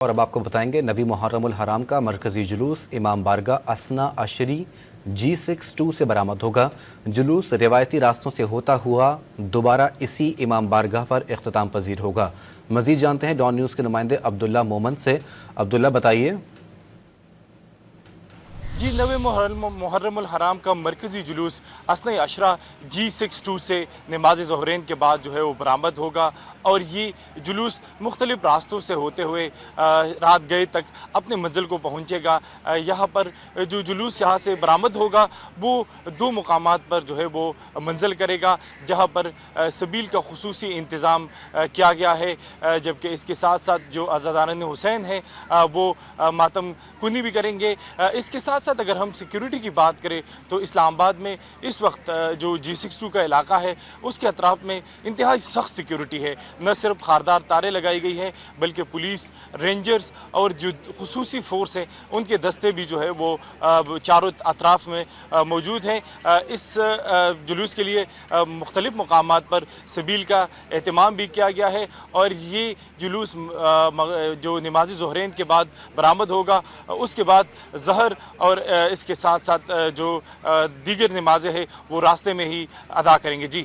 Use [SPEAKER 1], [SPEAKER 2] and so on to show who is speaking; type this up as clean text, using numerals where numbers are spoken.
[SPEAKER 1] اور اب آپ کو بتائیں گے نبی محرم الحرام کا مرکزی جلوس امام بارگاہ اسنا عشری G62 سے برآمد ہوگا۔ جلوس روایتی راستوں سے ہوتا ہوا دوبارہ اسی امام بارگاہ پر اختتام پذیر ہوگا۔ مزید جانتے ہیں ڈان نیوز کے نمائندے عبداللہ مومند سے۔ عبداللہ بتائیے۔
[SPEAKER 2] جی، نویں محرم الحرام کا مرکزی جلوس اسنا عشرہ G62 سے نماز ظہرین کے بعد جو ہے وہ برآمد ہوگا، اور یہ جلوس مختلف راستوں سے ہوتے ہوئے رات گئے تک اپنے منزل کو پہنچے گا۔ یہاں پر جو جلوس یہاں سے برآمد ہوگا وہ دو مقامات پر جو ہے وہ منزل کرے گا، جہاں پر سبیل کا خصوصی انتظام کیا گیا ہے، جبکہ اس کے ساتھ ساتھ جو عزاداران حسین ہیں وہ ماتم کنی بھی کریں گے۔ اس کے ساتھ اگر ہم سیکیورٹی کی بات کریں تو اسلام آباد میں اس وقت جو G62 کا علاقہ ہے اس کے اطراف میں انتہائی سخت سیکیورٹی ہے۔ نہ صرف خاردار تاریں لگائی گئی ہیں بلکہ پولیس، رینجرز اور جو خصوصی فورس ہیں ان کے دستے بھی جو ہے وہ چاروں اطراف میں موجود ہیں۔ اس جلوس کے لیے مختلف مقامات پر سبیل کا اہتمام بھی کیا گیا ہے، اور یہ جلوس جو نماز ظہرین کے بعد برآمد ہوگا، اس کے بعد ظہر اور اس کے ساتھ ساتھ جو دیگر نمازیں ہیں وہ راستے میں ہی ادا کریں گے۔ جی